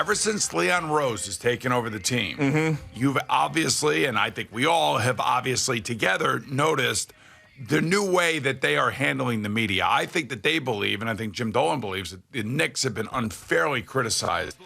ever since Leon Rose has taken over the team, you've obviously, and I think we all have obviously together noticed the new way that they are handling the media. I think that they believe, and I think Jim Dolan believes, that the Knicks have been unfairly criticized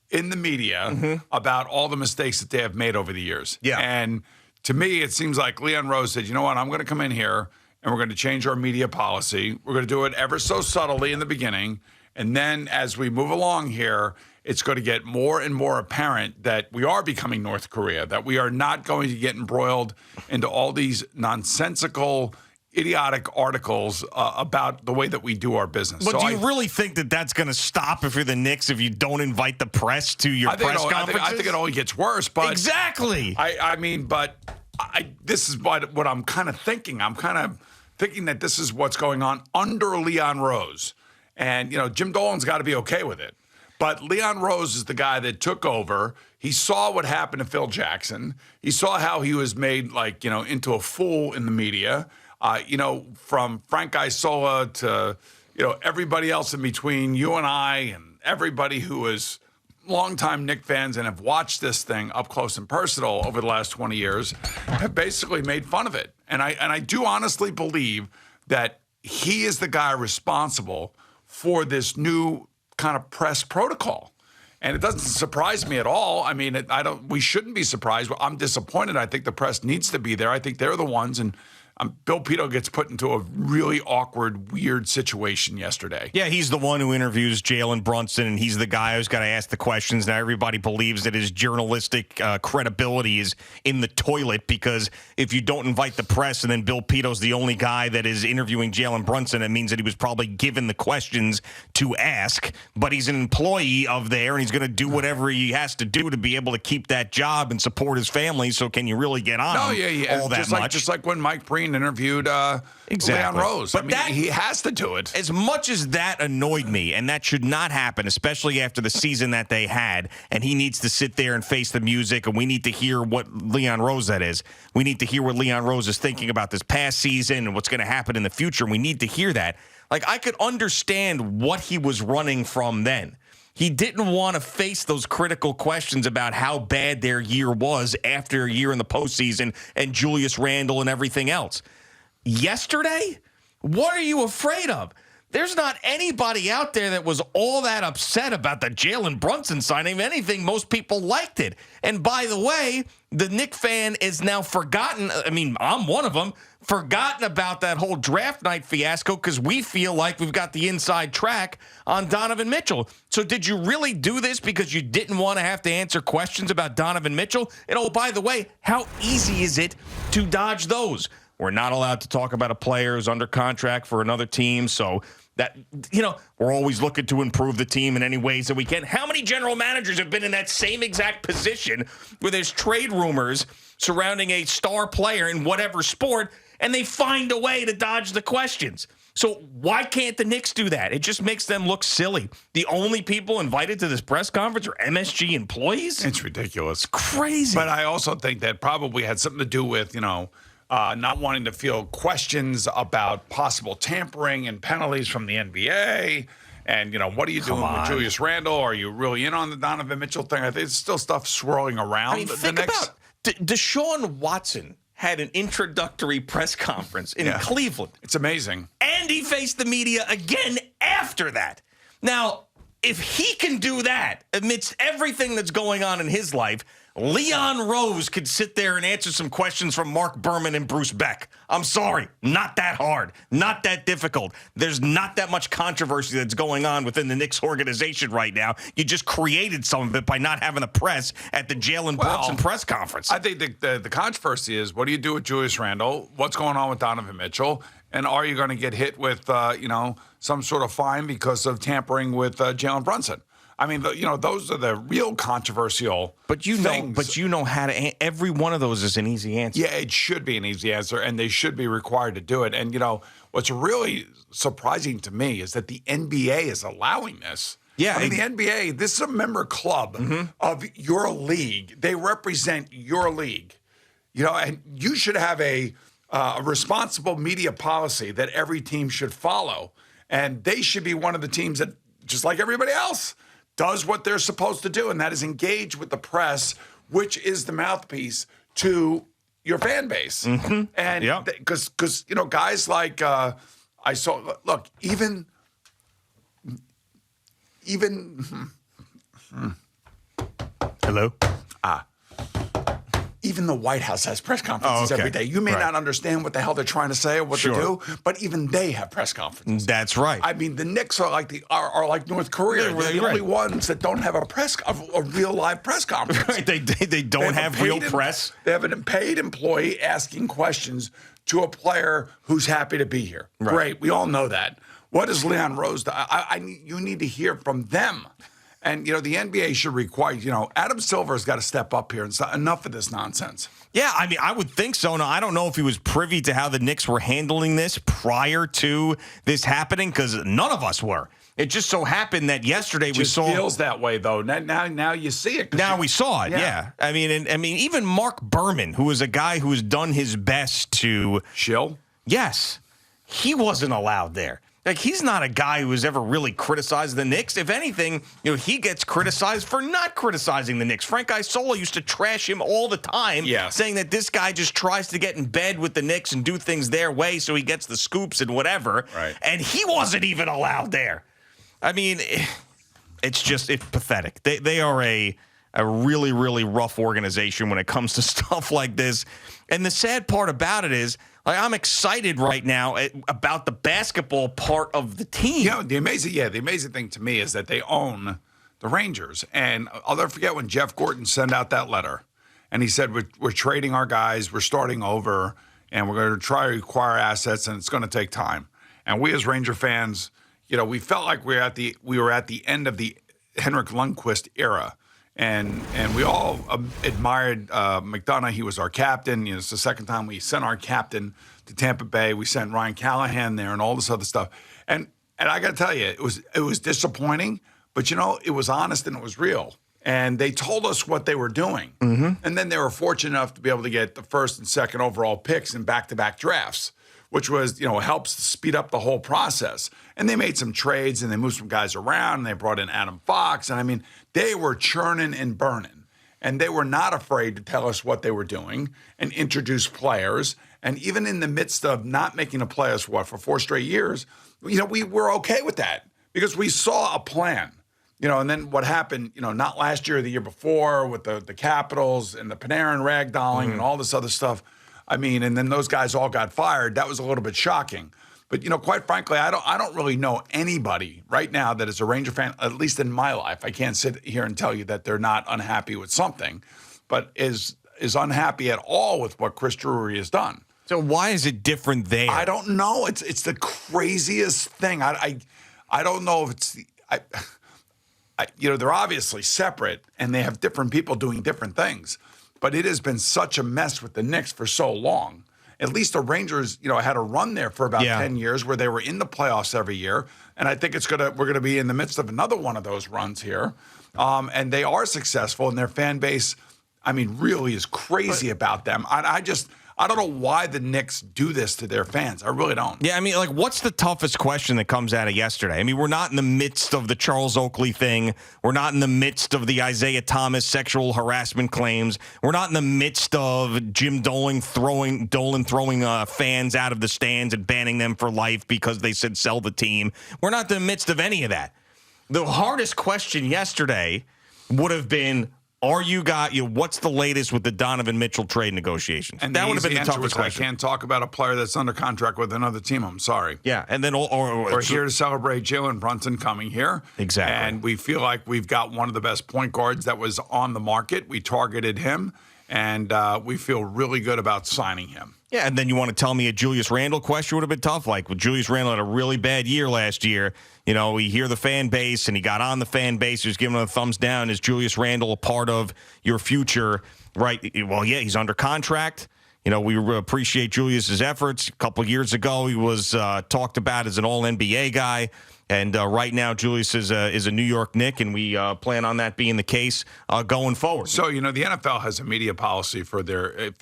in the media about all the mistakes that they have made over the years. Yeah. And to me, it seems like Leon Rose said, you know what, I'm going to come in here and we're going to change our media policy. We're going to do it ever so subtly in the beginning. And then as we move along here, it's going to get more and more apparent that we are becoming North Korea, that we are not going to get embroiled into all these nonsensical, idiotic articles about the way that we do our business. But do you really think that that's going to stop if you're the Knicks if you don't invite the press to your press conferences? I think it only gets worse. But exactly. This is what I'm kind of thinking. I'm kind of thinking that this is what's going on under Leon Rose. And, Jim Dolan's got to be okay with it. But Leon Rose is the guy that took over. He saw what happened to Phil Jackson. He saw how he was made, into a fool in the media. From Frank Isola to, everybody else in between, you and I and everybody who is longtime Knicks fans and have watched this thing up close and personal over the last 20 years have basically made fun of it. And I do honestly believe that he is the guy responsible for this new kind of press protocol. And it doesn't surprise me at all. I mean, we shouldn't be surprised. I'm disappointed. I think the press needs to be there. I think they're the ones. And Bill Pito gets put into a really awkward, weird situation yesterday. Yeah, he's the one who interviews Jalen Brunson, and he's the guy who's got to ask the questions. Now everybody believes that his journalistic credibility is in the toilet because if you don't invite the press and then Bill Pito's the only guy that is interviewing Jalen Brunson, it means that he was probably given the questions to ask, but he's an employee of there, and he's going to do whatever he has to do to be able to keep that job and support his family. So can you really get on all that much? Just like when Mike Breen interviewed Leon Rose. But he has to do it. As much as that annoyed me, and that should not happen, especially after the season that they had, and he needs to sit there and face the music, and we need to hear what Leon Rose that is. We need to hear what Leon Rose is thinking about this past season and what's going to happen in the future. We need to hear that. I could understand what he was running from then. He didn't want to face those critical questions about how bad their year was after a year in the postseason and Julius Randle and everything else. Yesterday, what are you afraid of? There's not anybody out there that was all that upset about the Jalen Brunson signing. If anything, most people liked it. And by the way, the Knicks fan is now forgotten. I mean, I'm one of them. Forgotten about that whole draft night fiasco because we feel like we've got the inside track on Donovan Mitchell. So did you really do this because you didn't want to have to answer questions about Donovan Mitchell? And oh, by the way, how easy is it to dodge those? We're not allowed to talk about a player who's under contract for another team. So that, we're always looking to improve the team in any ways that we can. How many general managers have been in that same exact position where there's trade rumors surrounding a star player in whatever sport, and they find a way to dodge the questions? So why can't the Knicks do that? It just makes them look silly. The only people invited to this press conference are MSG employees? It's ridiculous. It's crazy. But I also think that probably had something to do with, not wanting to field questions about possible tampering and penalties from the NBA. And, what are you doing with Julius Randle? Are you really in on the Donovan Mitchell thing? I think there's still stuff swirling around. Think about Deshaun Watson had an introductory press conference in Cleveland. It's amazing. And he faced the media again after that. Now, if he can do that amidst everything that's going on in his life, Leon Rose could sit there and answer some questions from Mark Berman and Bruce Beck. I'm sorry, not that hard, not that difficult. There's not that much controversy that's going on within the Knicks organization right now. You just created some of it by not having the press at the Jalen Brunson press conference. I think the controversy is, what do you do with Julius Randle? What's going on with Donovan Mitchell? And are you going to get hit with, some sort of fine because of tampering with Jalen Brunson? I mean, those are the real controversial things. But you know how to. Every one of those is an easy answer. Yeah, it should be an easy answer, and they should be required to do it. And what's really surprising to me is that the NBA is allowing this. Yeah, I mean, the NBA. This is a member club of your league. They represent your league. And you should have a responsible media policy that every team should follow, and they should be one of the teams that, just like everybody else, does what they're supposed to do, and that is engage with the press, which is the mouthpiece to your fan base. Mm-hmm. And because guys like I saw, look, even Hello? even the White House has press conferences every day. You may not understand what the hell they're trying to say or what to do, but even they have press conferences. That's right. I mean, the Knicks are like like North Korea. They're the only ones that don't have a real live press conference. Right. They don't have real press. They have an paid employee asking questions to a player who's happy to be here. Right. Great. We all know that. What is Leon Rose? You need to hear from them. And, the NBA should require, Adam Silver's got to step up here and say, enough of this nonsense. Yeah, I mean, I would think so. Now, I don't know if he was privy to how the Knicks were handling this prior to this happening, because none of us were. It just so happened that yesterday we saw. It feels that way, though. Now you see it. Now we saw it, yeah. I mean, even Mark Berman, who is a guy who has done his best to. Shill? Yes. He wasn't allowed there. Like, he's not a guy who has ever really criticized the Knicks. If anything, he gets criticized for not criticizing the Knicks. Frank Isola used to trash him all the time, saying that this guy just tries to get in bed with the Knicks and do things their way so he gets the scoops and whatever. Right. And he wasn't even allowed there. I mean, it's pathetic. They are a really, really rough organization when it comes to stuff like this. And the sad part about it is, I'm excited right now about the basketball part of the team. The amazing thing to me is that they own the Rangers. And I'll never forget when Jeff Gordon sent out that letter. And he said, we're trading our guys, we're starting over, and we're going to try to acquire assets, and it's going to take time. And we as Ranger fans, we felt like we were at the end of the Henrik Lundqvist era. And we all admired McDonough. He was our captain. It's the second time we sent our captain to Tampa Bay. We sent Ryan Callahan there and all this other stuff. And I got to tell you, it was disappointing, but it was honest and it was real. And they told us what they were doing. Mm-hmm. And then they were fortunate enough to be able to get the first and second overall picks in back-to-back drafts, which was, helps speed up the whole process. And they made some trades and they moved some guys around and they brought in Adam Fox. And they were churning and burning. And they were not afraid to tell us what they were doing and introduce players. And even in the midst of not making the playoffs, for 4 straight years, we were okay with that because we saw a plan. And then what happened, not last year or the year before with the Capitals and the Panarin ragdolling and all this other stuff. And then those guys all got fired. That was a little bit shocking. But, quite frankly, I don't really know anybody right now that is a Ranger fan, at least in my life. I can't sit here and tell you that they're not unhappy with something, but is unhappy at all with what Chris Drury has done. So why is it different there? I don't know. It's the craziest thing. I don't know if it's they're obviously separate and they have different people doing different things. But it has been such a mess with the Knicks for so long. At least the Rangers, had a run there for about 10 years where they were in the playoffs every year. And I think we're going to be in the midst of another one of those runs here. And they are successful, and their fan base, really is crazy about them. I don't know why the Knicks do this to their fans. I really don't. Yeah, what's the toughest question that comes out of yesterday? We're not in the midst of the Charles Oakley thing. We're not in the midst of the Isaiah Thomas sexual harassment claims. We're not in the midst of Jim Dolan throwing fans out of the stands and banning them for life because they said sell the team. We're not in the midst of any of that. The hardest question yesterday would have been, what's the latest with the Donovan Mitchell trade negotiations? And that would have been the toughest question. I can't talk about a player that's under contract with another team. I'm sorry. Yeah, and then we're here to celebrate Jalen Brunson coming here. Exactly. And we feel like we've got one of the best point guards that was on the market. We targeted him, and we feel really good about signing him. Yeah, and then you want to tell me a Julius Randle question would have been tough. Like, Julius Randle had a really bad year last year. We hear the fan base, and he got on the fan base. He was giving a thumbs down. Is Julius Randle a part of your future? Right. Well, yeah, he's under contract. We appreciate Julius's efforts. A couple of years ago, he was talked about as an all-NBA guy. And right now, Julius is a New York Knick, and we plan on that being the case going forward. So, the NFL has a media policy for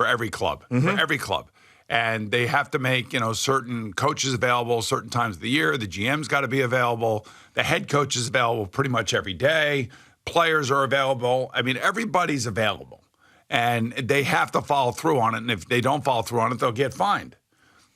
every club, for every club. And they have to make, certain coaches available certain times of the year. The GM's got to be available. The head coach is available pretty much every day. Players are available. I mean, everybody's available. And they have to follow through on it. And if they don't follow through on it, they'll get fined.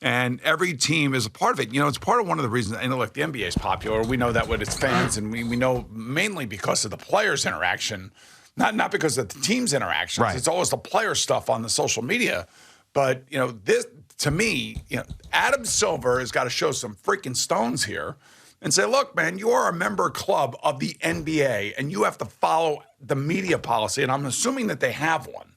And every team is a part of it. It's part of one of the reasons, look, the NBA is popular. We know that with its fans, and we know mainly because of the players' interaction, not because of the team's interactions. Right. It's always the player stuff on the social media. But, this, to me, Adam Silver has got to show some freaking stones here and say, look, man, you are a member club of the NBA, and you have to follow the media policy, and I'm assuming that they have one,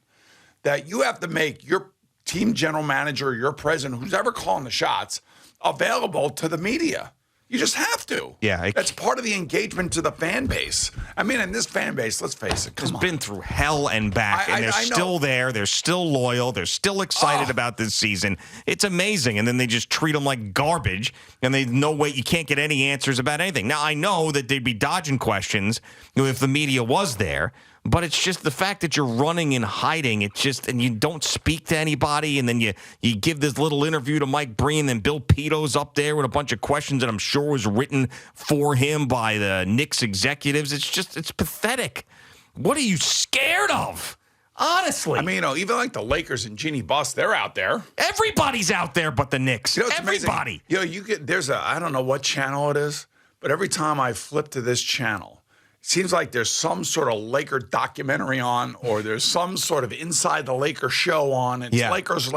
that you have to make your team general manager, your president, who's ever calling the shots, available to the media. You just have to. Yeah. That's part of the engagement to the fan base. I mean, and this fan base, let's face it, has been through hell and back, and they're still there. They're still loyal. They're still excited about this season. It's amazing. And then they just treat them like garbage, and they no way you can't get any answers about anything. Now, I know that they'd be dodging questions if the media was there, but it's just the fact that you're running and hiding. It's just, and you don't speak to anybody, and then you give this little interview to Mike Breen, and Bill Peto's up there with a bunch of questions that I'm sure was written for him by the Knicks executives. It's pathetic. What are you scared of? Honestly. I mean, even like the Lakers and Jeannie Buss, they're out there. Everybody's out there but the Knicks. Everybody. Amazing. You get, I don't know what channel it is, but every time I flip to this channel, seems like there's some sort of Laker documentary on, or there's some sort of Inside the Lakers show on. It's Lakers. It's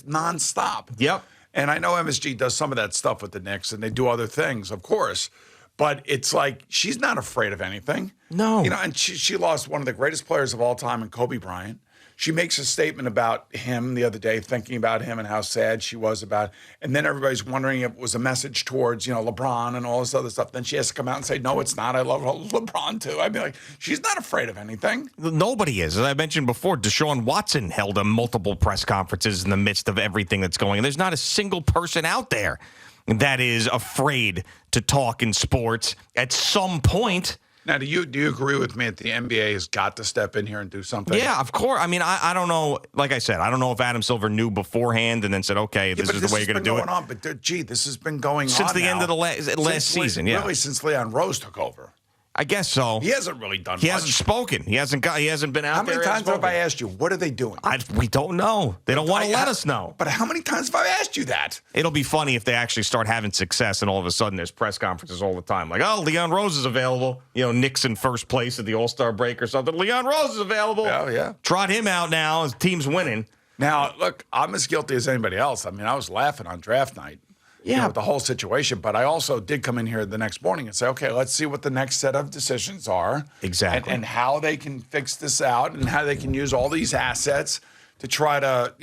nonstop. Yep. And I know MSG does some of that stuff with the Knicks, and they do other things, of course. But it's like she's not afraid of anything. No. And she lost one of the greatest players of all time in Kobe Bryant. She makes a statement about him the other day, thinking about him and how sad she was about it. And then everybody's wondering if it was a message towards, LeBron and all this other stuff. Then she has to come out and say, no, it's not. I love LeBron, too. I'd be like, she's not afraid of anything. Nobody is. As I mentioned before, Deshaun Watson held multiple press conferences in the midst of everything that's going on. There's not a single person out there that is afraid to talk in sports at some point. Now, do you agree with me that the NBA has got to step in here and do something? Yeah, of course. I mean, I don't know. Like I said, I don't know if Adam Silver knew beforehand and then said, okay, this is the way you're going to do it. But, this has been going on since the end of the last season, yeah. Really, since Leon Rose took over. I guess so. He hasn't really done much. He hasn't spoken. He hasn't been out there. How many times have I asked you, what are they doing? We don't know. They don't want to let us know. But how many times have I asked you that? It'll be funny if they actually start having success and all of a sudden there's press conferences all the time. Like, oh, Leon Rose is available. Knicks in first place at the All-Star break or something. Leon Rose is available. Oh, yeah. Trot him out now as team's winning. Now, look, I'm as guilty as anybody else. I mean, I was laughing on draft night. Yeah. With the whole situation. But I also did come in here the next morning and say, okay, let's see what the next set of decisions are. Exactly. And how they can fix this out and how they can use all these assets to try to,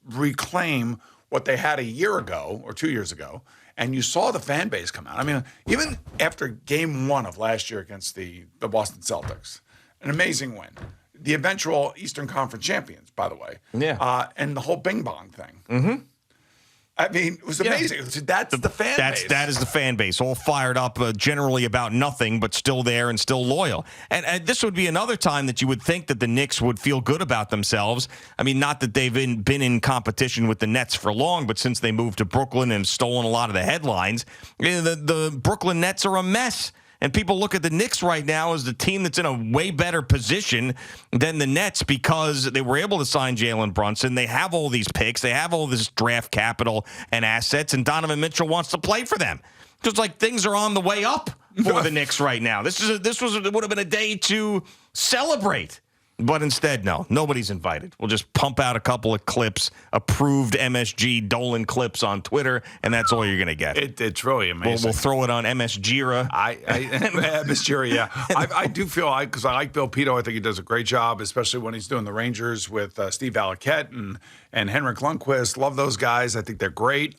reclaim what they had a year ago or 2 years ago. And you saw the fan base come out. I mean, even after game 1 of last year against the Boston Celtics, an amazing win. The eventual Eastern Conference champions, by the way. Yeah. And the whole Bing Bong thing. Mm-hmm. I mean, it was amazing. Yeah. That's the fan base. That is the fan base, all fired up, generally about nothing, but still there and still loyal. And this would be another time that you would think that the Knicks would feel good about themselves. I mean, not that they've been in competition with the Nets for long, but since they moved to Brooklyn and stolen a lot of the headlines, the Brooklyn Nets are a mess. And people look at the Knicks right now as the team that's in a way better position than the Nets because they were able to sign Jalen Brunson. They have all these picks. They have all this draft capital and assets, and Donovan Mitchell wants to play for them. Just like things are on the way up for the Knicks right now. Would have been a day to celebrate. But instead, no, nobody's invited. We'll just pump out a couple of clips, approved MSG Dolan clips on Twitter, and that's all you're going to get. It's really amazing. We'll throw it on MSGera. MSGera, yeah. I do feel, because I like Bill Pito, I think he does a great job, especially when he's doing the Rangers with Steve Alakette and Henrik Lundqvist. Love those guys. I think they're great.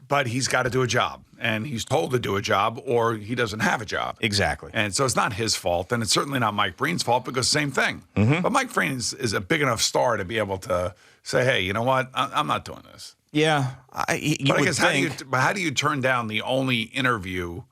But he's got to do a job, and he's told to do a job, or he doesn't have a job. Exactly. And so it's not his fault, and it's certainly not Mike Breen's fault because same thing. Mm-hmm. But Mike Breen is a big enough star to be able to say, hey, you know what? I'm not doing this. Yeah. But I guess how do you turn down the only interview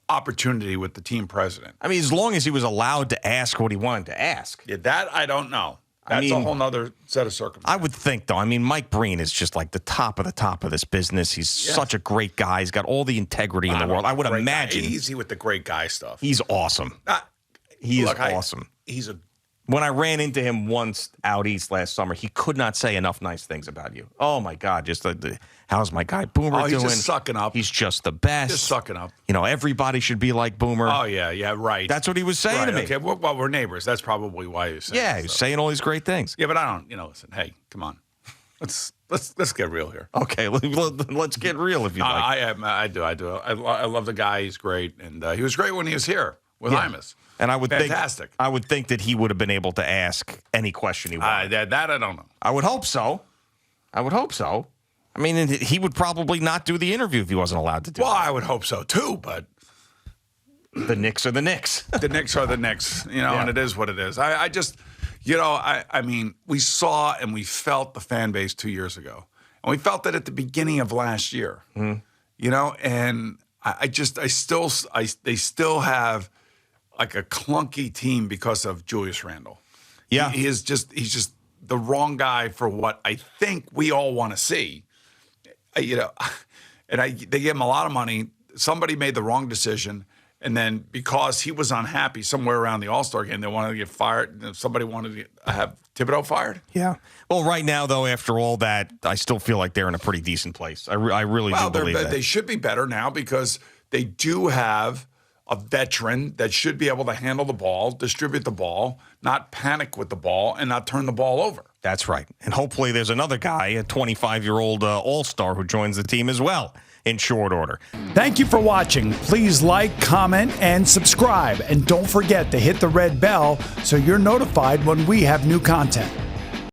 opportunity with the team president? I mean, as long as he was allowed to ask what he wanted to ask. Yeah, that I don't know. That's a whole nother set of circumstances. I would think, though. I mean, Mike Breen is just like the top of this business. He's such a great guy. He's got all the integrity in the world. I would imagine. Easy with the great guy stuff. He's awesome. He is awesome. When I ran into him once out east last summer, he could not say enough nice things about you. Oh, my God. Just how's my guy Boomer doing? He's just sucking up. He's just the best. Just sucking up. You know, everybody should be like Boomer. Oh, yeah, right. That's what he was saying to me. Okay, well, we're neighbors. That's probably why he was saying he was saying all these great things. Yeah, but I don't, listen, hey, come on. Let's get real here. Okay, let's get real if you like. I do. I love the guy. He's great. And he was great when he was here with Hymas. And I would Fantastic. I would think that he would have been able to ask any question he wanted. That I don't know. I would hope so. I mean, he would probably not do the interview if he wasn't allowed to do it. Well, I would hope so, too, but the Knicks are the Knicks. The Knicks are the Knicks, and it is what it is. I just, I mean, we saw and we felt the fan base 2 years ago. And we felt that at the beginning of last year, and they still have like a clunky team because of Julius Randle. Yeah. He's just the wrong guy for what I think we all want to see. And they gave him a lot of money. Somebody made the wrong decision. And then because he was unhappy somewhere around the All-Star game, they wanted to get fired. Somebody wanted to have Thibodeau fired. Yeah. Well, right now, though, after all that, I still feel like they're in a pretty decent place. I really do believe that. They should be better now because they do have a veteran that should be able to handle the ball, distribute the ball, not panic with the ball, and not turn the ball over. That's right. And hopefully there's another guy, a 25-year-old all-star who joins the team as well in short order. Thank you for watching. Please like, comment, and subscribe. And don't forget to hit the red bell so you're notified when we have new content.